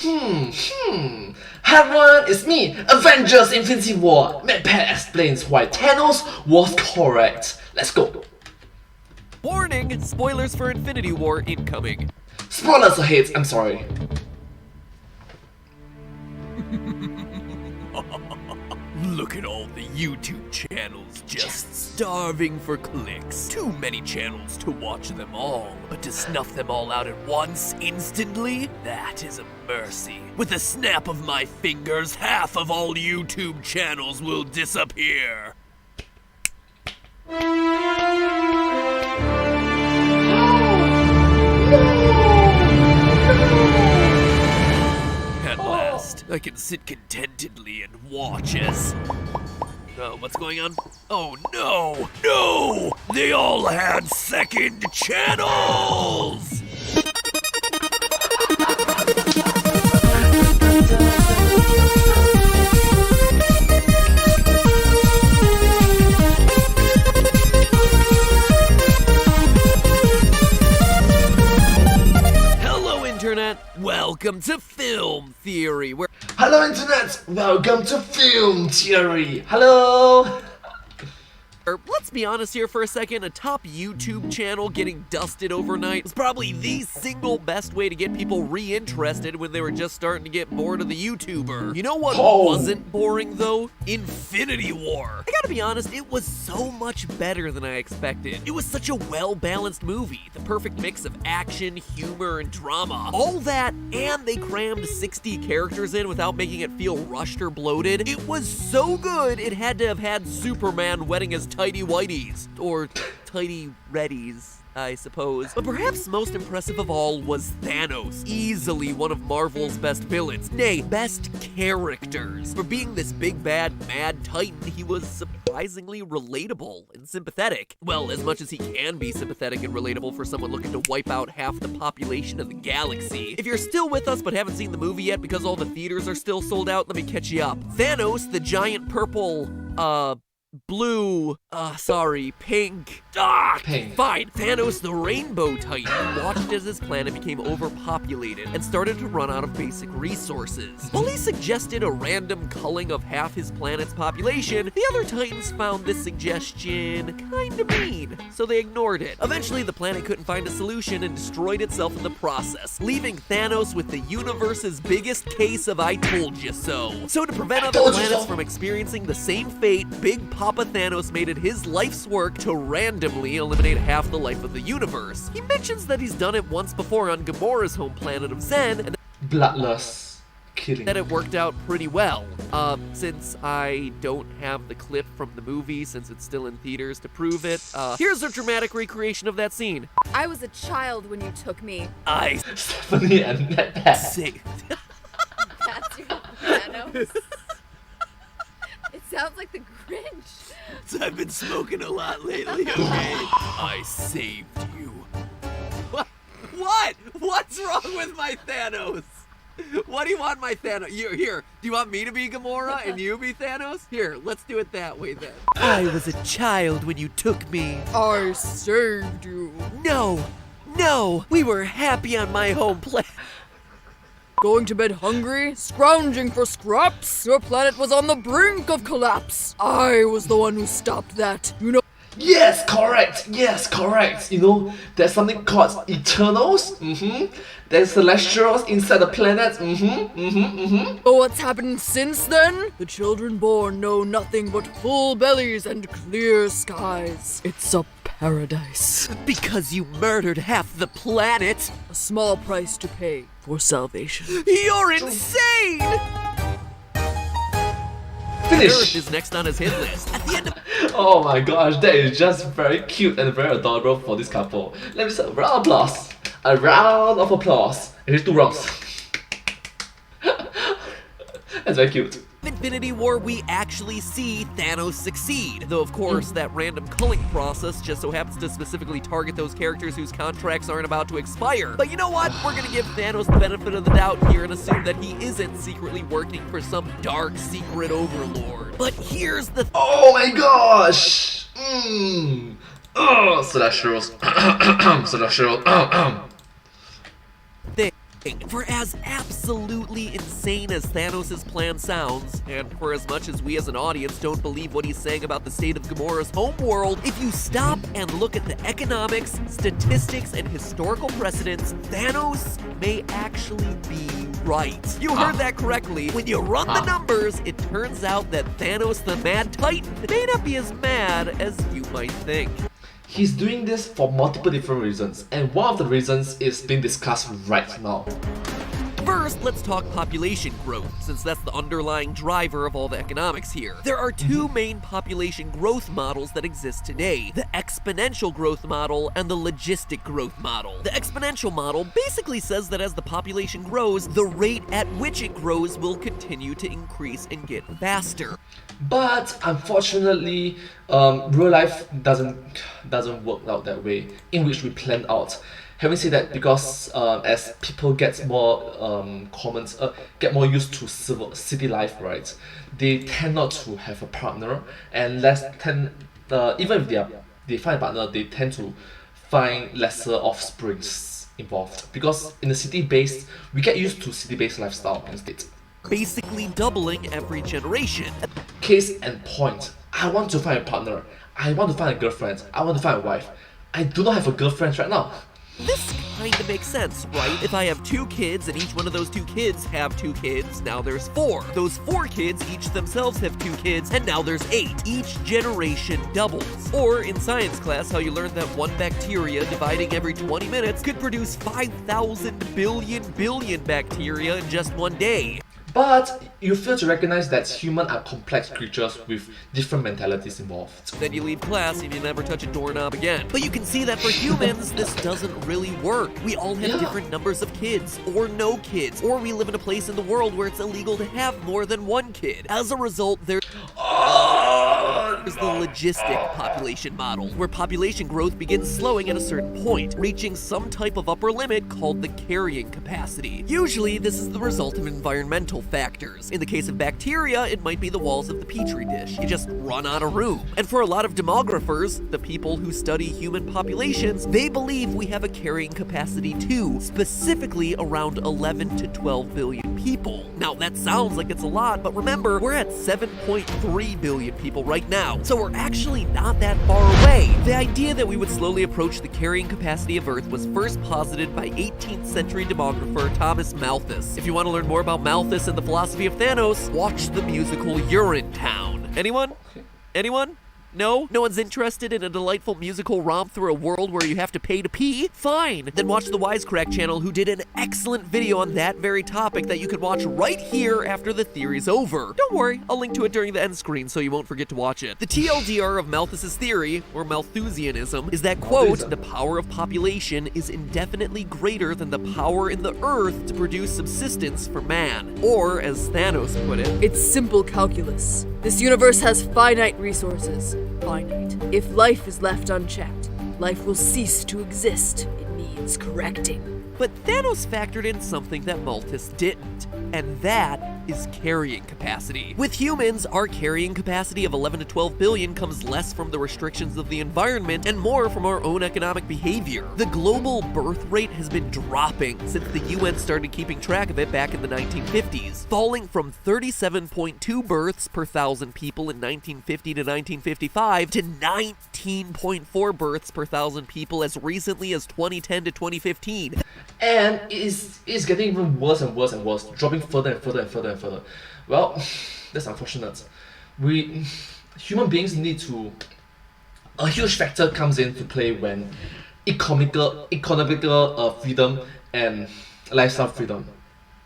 Hi everyone, it's me, Avengers Infinity War. MedPad explains why Thanos was correct. Let's go. Warning! Spoilers for Infinity War incoming. Spoilers ahead, I'm sorry. Look at all the YouTube channels just starving for clicks. Too many channels to watch them all, but to snuff them all out at once, instantly, that is a mercy. With a snap of my fingers, half of all YouTube channels will disappear. At last, I can sit contentedly and watch as... what's going on? Oh no! No! They all had second channels! Hello, Internet! Welcome to Film Theory, where... Hello Internet, welcome to Film Theory. Hello! Let's be honest here for a second, a top YouTube channel getting dusted overnight was probably the single best way to get people reinterested when they were just starting to get bored of the YouTuber. You know what wasn't boring though? Infinity War. I gotta be honest, it was so much better than I expected. It was such a well-balanced movie, the perfect mix of action, humor, and drama. All that, and they crammed 60 characters in without making it feel rushed or bloated. It was so good, it had to have had Superman wedding his tidy whities, or tidy reddies, I suppose. But perhaps most impressive of all was Thanos, easily one of Marvel's best villains, nay, best characters. For being this big bad mad titan, he was surprisingly relatable and sympathetic. Well, as much as he can be sympathetic and relatable for someone looking to wipe out half the population of the galaxy. If you're still with us but haven't seen the movie yet because all the theaters are still sold out, let me catch you up. Thanos, the giant purple, blue, pink. Pink. Fine. Thanos, the Rainbow Titan, watched as his planet became overpopulated and started to run out of basic resources. While he suggested a random culling of half his planet's population, the other Titans found this suggestion kinda mean, so they ignored it. Eventually, the planet couldn't find a solution and destroyed itself in the process, leaving Thanos with the universe's biggest case of I told you so. So to prevent other planets from experiencing the same fate, Big Papa Thanos made it his life's work to randomly eliminate half the life of the universe. He mentions that he's done it once before on Gamora's home planet of Zen, and Bloodless killing. that it worked out pretty well. Since I don't have the clip from the movie, since it's still in theaters to prove it, here's a dramatic recreation of that scene. I was a child when you took me. I Stephanie and MedPad. say... That's your Thanos. It sounds like the Grinch. I've been smoking a lot lately, okay? I saved you. What? What's wrong with my Thanos? What do you want my Thanos? Here, do you want me to be Gamora and you be Thanos? Here, let's do it that way then. I was a child when you took me. I saved you. No, we were happy on my home planet. Going to bed hungry? Scrounging for scraps? Your planet was on the brink of collapse. I was the one who stopped that. You know. Yes, correct. You know, there's something called Eternals. There's Celestials inside the planet. Oh, what's happened since then? The children born know nothing but full bellies and clear skies. It's a paradise. Because you murdered half the planet. A small price to pay for salvation. You're insane! Finish. Earth is next on his hit list. At the end of Oh my gosh, that is just very cute and very adorable for this couple. Let me say a round of applause. A round of applause. It is 2 rounds. That's very cute. Infinity War, we actually see Thanos succeed. Though, of course, that random culling process just so happens to specifically target those characters whose contracts aren't about to expire. But you know what? We're gonna give Thanos the benefit of the doubt here and assume that he isn't secretly working for some dark secret overlord. But here's the Oh my gosh! Celestials. Celestials. thing. For as absolutely insane as Thanos' plan sounds, and for as much as we as an audience don't believe what he's saying about the state of Gamora's homeworld, if you stop and look at the economics, statistics, and historical precedents, Thanos may actually be right. You heard that correctly. When you run the numbers, it turns out that Thanos the Mad Titan may not be as mad as you might think. He's doing this for multiple different reasons, and one of the reasons is being discussed right now. First, let's talk population growth, since that's the underlying driver of all the economics here. There are two main population growth models that exist today, the exponential growth model and the logistic growth model. The exponential model basically says that as the population grows, the rate at which it grows will continue to increase and get faster. But unfortunately, real life doesn't work out that way, in which we plan out. Having said that, because as people get more get more used to city life, right, they tend not to have a partner, and even if they find a partner, they tend to find lesser offsprings involved, because in the city-based, we get used to city-based lifestyle instead. Basically doubling every generation. Case in point, I want to find a partner, I want to find a girlfriend, I want to find a wife. I do not have a girlfriend right now. This kinda makes sense, right? If I have 2 kids and each one of those 2 kids have 2 kids, now there's 4. Those 4 kids each themselves have 2 kids, and now there's 8. Each generation doubles. Or in science class, how you learned that one bacteria dividing every 20 minutes could produce 5,000 billion bacteria in just one day. But you fail to recognize that humans are complex creatures with different mentalities involved. Then you leave class and you never touch a doorknob again. But you can see that for humans, this doesn't really work. We all have different numbers of kids, or no kids, or we live in a place in the world where it's illegal to have more than 1 kid. As a result, there's the logistic population model, where population growth begins slowing at a certain point, reaching some type of upper limit called the carrying capacity. Usually, this is the result of environmental factors. In the case of bacteria, it might be the walls of the petri dish. You just run out of room. And for a lot of demographers, the people who study human populations, they believe we have a carrying capacity too, specifically around 11 to 12 billion people. Now, that sounds like it's a lot, but remember, we're at 7.3 billion people right now, so we're actually not that far away. The idea that we would slowly approach the carrying capacity of Earth was first posited by 18th century demographer Thomas Malthus. If you want to learn more about Malthus and the philosophy of Thanos, watch the musical Urinetown. Anyone? Anyone? No? No one's interested in a delightful musical romp through a world where you have to pay to pee? Fine! Then watch the Wisecrack channel, who did an excellent video on that very topic that you can watch right here after the theory's over. Don't worry, I'll link to it during the end screen so you won't forget to watch it. The TLDR of Malthus's theory, or Malthusianism, is that, quote, the power of population is indefinitely greater than the power in the earth to produce subsistence for man. Or, as Thanos put it, It's simple calculus. This universe has finite resources. Finite. If life is left unchecked, life will cease to exist. It needs correcting. but Thanos factored in something that Malthus didn't, and that is carrying capacity. With humans, our carrying capacity of 11 to 12 billion comes less from the restrictions of the environment and more from our own economic behavior. The global birth rate has been dropping since the UN started keeping track of it back in the 1950s, falling from 37.2 births per thousand people in 1950 to 1955 to 19.4 births per thousand people as recently as 2010 to 2015. And it's getting even worse and worse and worse, dropping further and further and further and further. Well, that's unfortunate. Human beings need to... A huge factor comes into play when economical freedom and lifestyle freedom.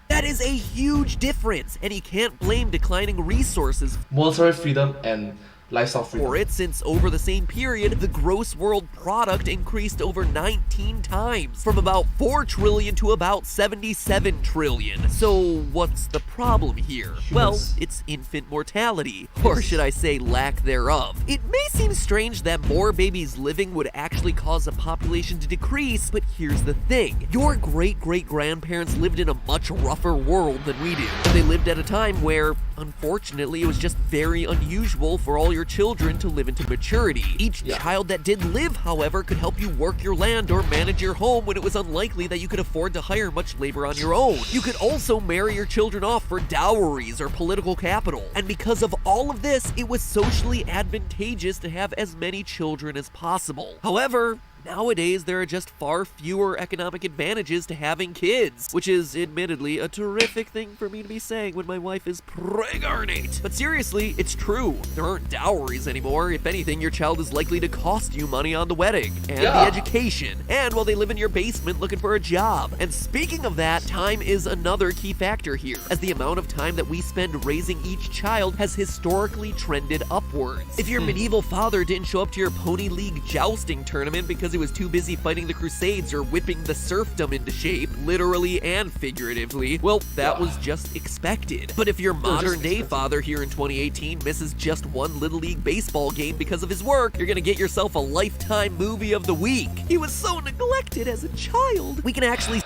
That is a huge difference, and you can't blame declining resources Monetary freedom and lifestyle freedom. for it, since over the same period, the gross world product increased over 19 times, from about 4 trillion to about 77 trillion. So what's the problem here? Well, it's infant mortality, or should I say lack thereof. It may seem strange that more babies living would actually cause a population to decrease, but here's the thing. Your great-great-grandparents lived in a much rougher world than we do. They lived at a time where, unfortunately, it was just very unusual for all your children to live into maturity. Each child that did live, however, could help you work your land or manage your home when it was unlikely that you could afford to hire much labor on your own. You could also marry your children off for dowries or political capital. And because of all of this, it was socially advantageous to have as many children as possible. However, nowadays, there are just far fewer economic advantages to having kids, which is admittedly a terrific thing for me to be saying when my wife is pregnant. But seriously, it's true. There aren't dowries anymore. If anything, your child is likely to cost you money on the wedding and the education, and while they live in your basement looking for a job. And speaking of that, time is another key factor here, as the amount of time that we spend raising each child has historically trended upwards. If your medieval father didn't show up to your Pony League jousting tournament because he was too busy fighting the Crusades or whipping the serfdom into shape, literally and figuratively, well, that was just expected. But if your modern-day father here in 2018 misses just one Little League baseball game because of his work, you're gonna get yourself a Lifetime Movie of the Week. He was so neglected as a child. We can actually...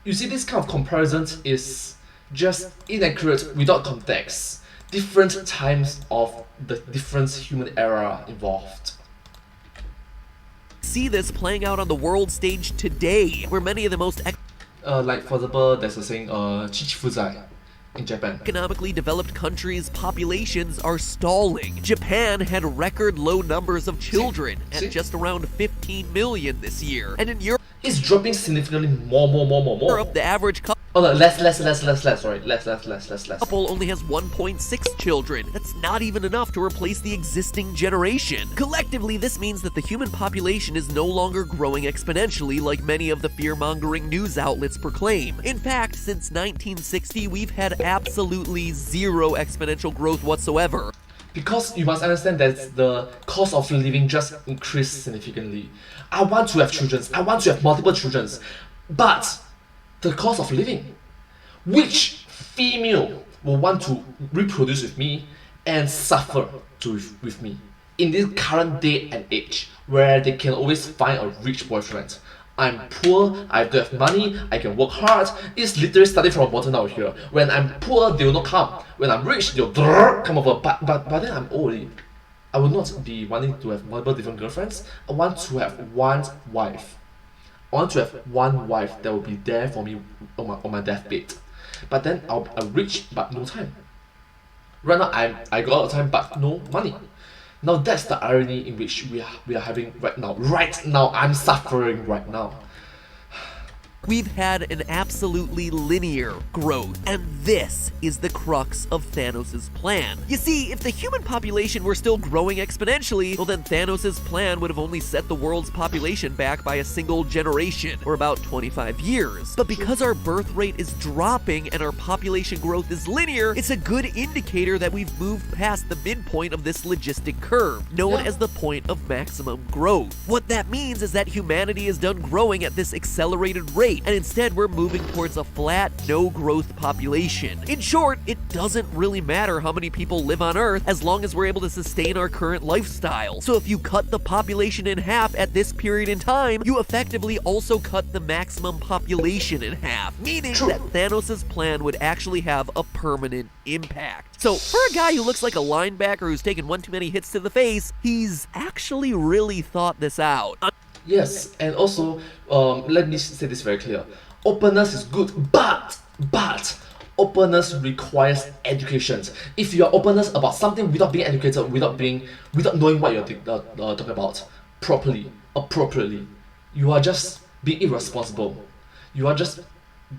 You see, this kind of comparison is just inaccurate without context. Different times of the different human era involved. See this playing out on the world stage today, where many of the most like for example, there's a saying, 七七负债 in Japan. Economically developed countries' populations are stalling. Japan had record low numbers of children at just around 15 million this year, and in Europe, it's dropping significantly more. The average couple less, couple only has 1.6 children. That's not even enough to replace the existing generation. Collectively, this means that the human population is no longer growing exponentially like many of the fear-mongering news outlets proclaim. In fact, since 1960, we've had absolutely zero exponential growth whatsoever. Because you must understand that the cost of living just increased significantly. I want to have children, I want to have multiple children, but the cost of living. Which female will want to reproduce with me and suffer with me in this current day and age where they can always find a rich boyfriend? I'm poor, I don't have money, I can work hard. It's literally starting from a bottom out here. When I'm poor, they will not come. When I'm rich, they'll come over. But then I'm old. I will not be wanting to have multiple different girlfriends. I want to have one wife. I want to have one wife that will be there for me on my deathbed. But then I'm rich but no time. Right now I got a lot of time but no money. Now that's the irony in which we are having right now. Right now, I'm suffering right now. We've had an absolutely linear growth, and this is the crux of Thanos' plan. You see, if the human population were still growing exponentially, well then Thanos' plan would have only set the world's population back by a single generation, or about 25 years. But because our birth rate is dropping and our population growth is linear, it's a good indicator that we've moved past the midpoint of this logistic curve, known as the point of maximum growth. What that means is that humanity is done growing at this accelerated rate, and instead we're moving towards a flat, no-growth population. In short, it doesn't really matter how many people live on Earth as long as we're able to sustain our current lifestyle. So if you cut the population in half at this period in time, you effectively also cut the maximum population in half, meaning that Thanos' plan would actually have a permanent impact. So for a guy who looks like a linebacker who's taken one too many hits to the face, he's actually really thought this out. Yes, and also, let me say this very clear. Openness is good, but openness requires education. If you are openness about something without being educated, without knowing what you're talking about appropriately, you are just being irresponsible. You are just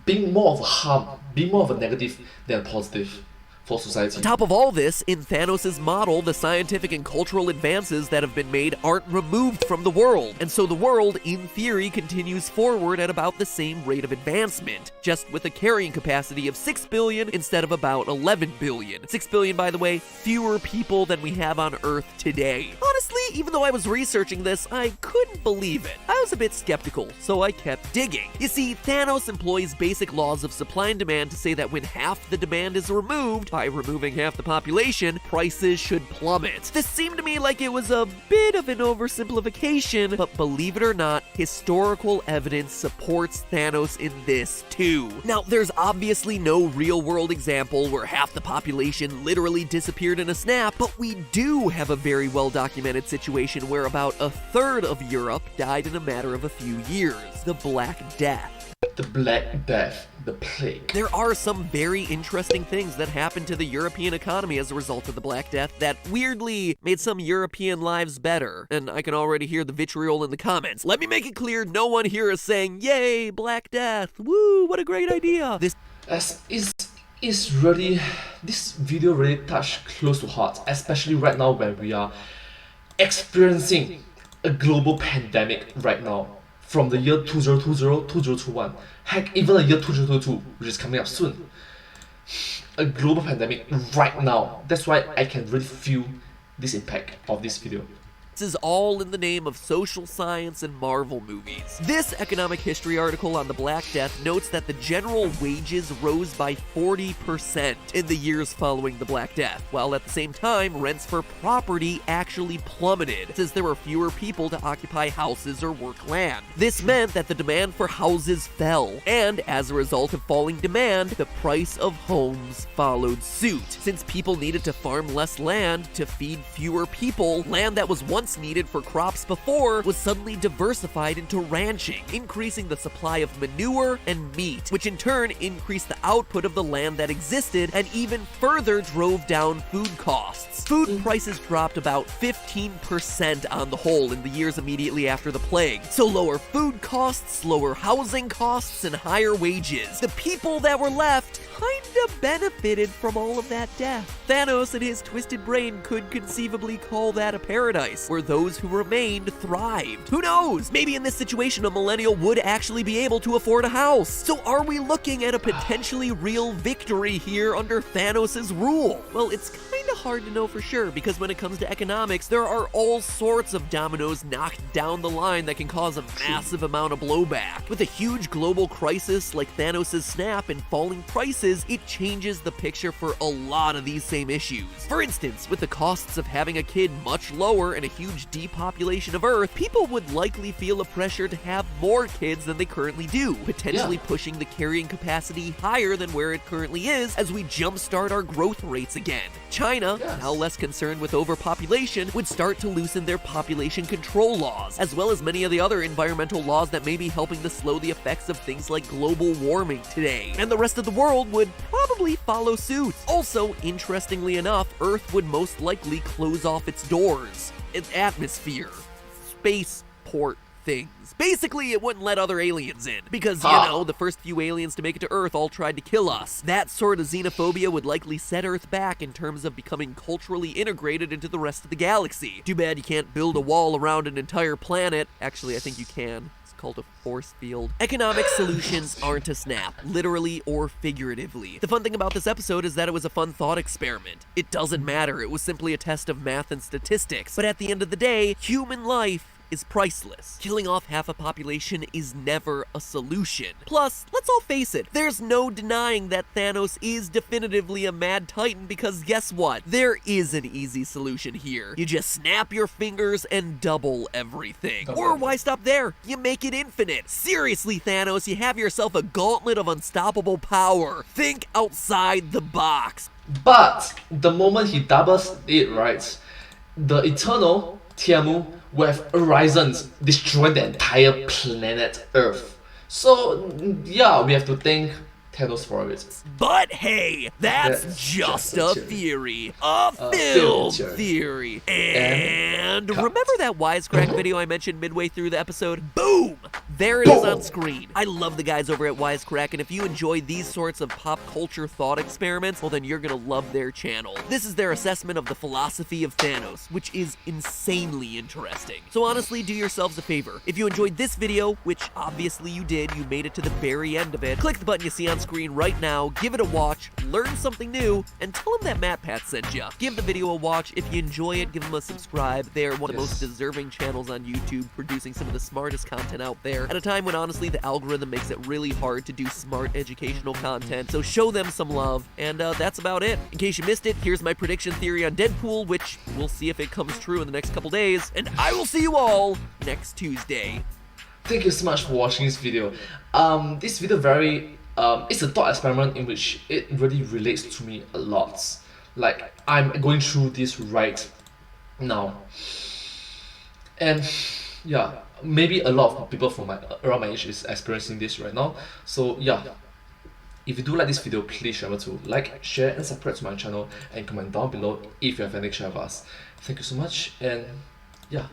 being more of a harm, being more of a negative than a positive for society. On top of all this, in Thanos' model, the scientific and cultural advances that have been made aren't removed from the world, and so the world, in theory, continues forward at about the same rate of advancement, just with a carrying capacity of 6 billion instead of about 11 billion. 6 billion, by the way, fewer people than we have on Earth today. Honestly, even though I was researching this, I couldn't believe it. I was a bit skeptical, so I kept digging. You see, Thanos employs basic laws of supply and demand to say that when half the demand is removed, by removing half the population, prices should plummet. This seemed to me like it was a bit of an oversimplification, but believe it or not, historical evidence supports Thanos in this too. Now, there's obviously no real-world example where half the population literally disappeared in a snap, but we do have a very well-documented situation where about a third of Europe died in a matter of a few years, the Black Death. The Black Death, the plague. There are some very interesting things that happened to the European economy as a result of the Black Death that weirdly made some European lives better. And I can already hear the vitriol in the comments. Let me make it clear, no one here is saying, yay, Black Death, woo, what a great idea. This video really touched close to heart, especially right now when we are experiencing a global pandemic right now. From the year 2020, 2021, heck, even the year 2022, which is coming up soon. A global pandemic right now. That's why I can really feel this impact of this video. This is all in the name of social science and Marvel movies. This economic history article on the Black Death notes that the general wages rose by 40% in the years following the Black Death, while at the same time, rents for property actually plummeted, since there were fewer people to occupy houses or work land. This meant that the demand for houses fell, and as a result of falling demand, the price of homes followed suit. Since people needed to farm less land to feed fewer people, land that was once needed for crops before was suddenly diversified into ranching, increasing the supply of manure and meat, which in turn increased the output of the land that existed and even further drove down food costs. Food prices dropped about 15% on the whole in the years immediately after the plague. So lower food costs, lower housing costs, and higher wages. The people that were left kinda benefited from all of that death. Thanos and his twisted brain could conceivably call that a paradise, where those who remained thrived. Who knows? Maybe in this situation a millennial would actually be able to afford a house. So are we looking at a potentially real victory here under Thanos' rule? Well, it's kinda hard to know for sure, because when it comes to economics, there are all sorts of dominoes knocked down the line that can cause a massive amount of blowback. With a huge global crisis like Thanos' snap and falling prices, it changes the picture for a lot of these same issues. For instance, with the costs of having a kid much lower and a huge depopulation of Earth, people would likely feel a pressure to have more kids than they currently do, potentially pushing the carrying capacity higher than where it currently is as we jumpstart our growth rates again. China, now less concerned with overpopulation, would start to loosen their population control laws, as well as many of the other environmental laws that may be helping to slow the effects of things like global warming today. And the rest of the world would probably follow suit. Also, interestingly enough, Earth would most likely close off its doors, its atmosphere, spaceport things. Basically, it wouldn't let other aliens in, because, you know, the first few aliens to make it to Earth all tried to kill us. That sort of xenophobia would likely set Earth back in terms of becoming culturally integrated into the rest of the galaxy. Too bad you can't build a wall around an entire planet. Actually, I think you can. Called a force field. Economic solutions aren't a snap, literally or figuratively. The fun thing about this episode is that it was a fun thought experiment. It doesn't matter, it was simply a test of math and statistics. But at the end of the day, human life is priceless. Killing off half a population is never a solution. Plus, let's all face it, there's no denying that Thanos is definitively a mad titan, because guess what? There is an easy solution here. You just snap your fingers and double everything. Or why stop there? You make it infinite. Seriously, Thanos, you have yourself a gauntlet of unstoppable power. Think outside the box. But the moment he doubles it, right, the eternal Tiamu will have arisen, destroying the entire planet Earth. So yeah, we have to thank Thanos for it. But hey, that's just a theory. A film theory. And remember that wisecrack video I mentioned midway through the episode? Boom! There it is on screen. I love the guys over at Wisecrack, and if you enjoy these sorts of pop culture thought experiments, well then you're gonna love their channel. This is their assessment of the philosophy of Thanos, which is insanely interesting. So honestly, do yourselves a favor. If you enjoyed this video, which obviously you did, you made it to the very end of it, click the button you see on screen right now, give it a watch, learn something new, and tell them that MatPat sent ya. Give the video a watch. If you enjoy it, give them a subscribe. They're one of the most deserving channels on YouTube, producing some of the smartest content out there. at a time when honestly the algorithm makes it really hard to do smart educational content, so show them some love. And that's about it. In case you missed it, here's my prediction theory on Deadpool, which we'll see if it comes true in the next couple days, and I will see you all next Tuesday. Thank you so much for watching this video. This video very it's a thought experiment in which it really relates to me a lot. Like, I'm going through this right now, and yeah, maybe a lot of people from around my age is experiencing this right now. So yeah, if you do like this video, please remember to like, share, and subscribe to my channel, and comment down below if you have any share with us. Thank you so much, and yeah,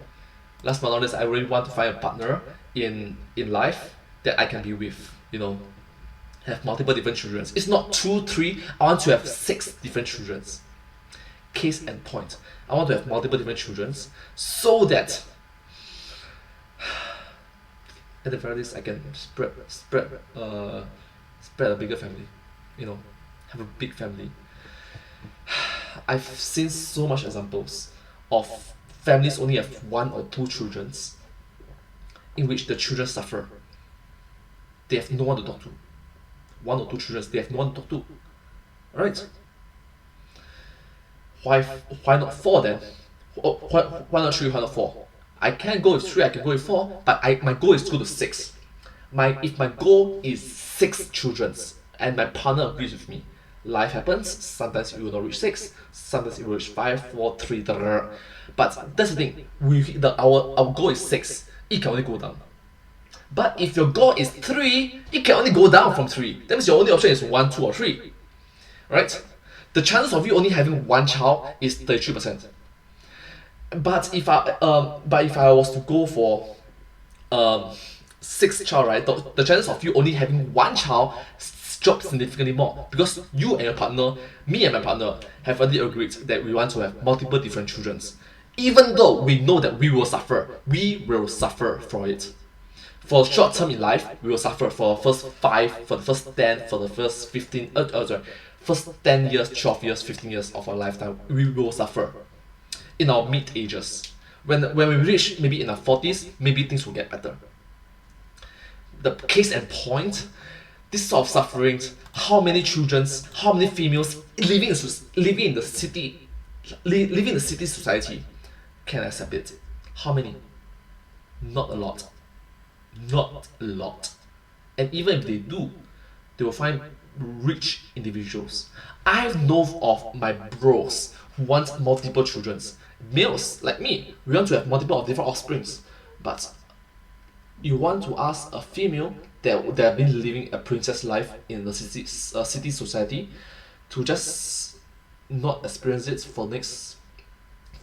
last but not least, I really want to find a partner in life that I can be with, you know, have multiple different children. It's not 2, 3, I want to have 6 different children. Case in point, I want to have multiple different children so that at the very least I can spread a bigger family, you know, have a big family. I've seen so much examples of families only have 1 or 2 children in which the children suffer. They have no one to talk to. 1 or 2 children, they have no one to talk to. Alright? Why not 4 then? Why not 3, why not 4? I can go with 3, I can go with 4, but my goal is to go to 6. If my goal is 6 children and my partner agrees with me, life happens, sometimes it will not reach 6, sometimes it will reach 5, 4, 3, but that's the thing, our goal is 6, it can only go down. But if your goal is 3, it can only go down from 3. That means your only option is 1, 2, or 3. Right? The chances of you only having 1 child is 33%. But if I was to go for 6 child, right, the chances of you only having 1 child drop significantly more, because you and your partner, me and my partner, have already agreed that we want to have multiple different children. Even though we know that we will suffer for it. For short term in life, we will suffer for the first 5, for the first 10, for the first 15, first 10 years, 12 years, 15 years of our lifetime, we will suffer in our mid ages. When we reach maybe in our 40s, maybe things will get better. The case in point, this sort of suffering, how many children, how many females living in the city society can accept it? How many? Not a lot. Not a lot. And even if they do, they will find rich individuals. I know of my bros who want multiple children. Males like me, we want to have multiple of different offsprings. But you want to ask a female that have been living a princess life in the city society to just not experience it for the next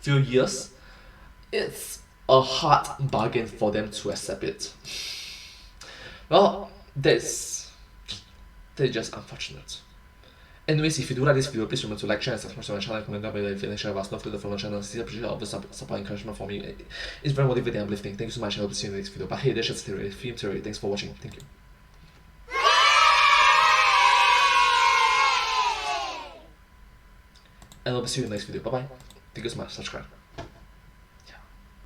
few years, it's a hard bargain for them to accept it. Well, that's just unfortunate. Anyways, if you do like this video, please remember to like, share, and subscribe to my channel, comment down below if you want to share about stuff to the follow channel. See, appreciate all the support and encouragement for me. It's very motivating and uplifting. Thank you so much. I hope to see you in the next video. But hey, that's just theory, film theory. Thanks for watching. Thank you. And I hope to see you in the next video. Bye bye. Thank you so much. Subscribe.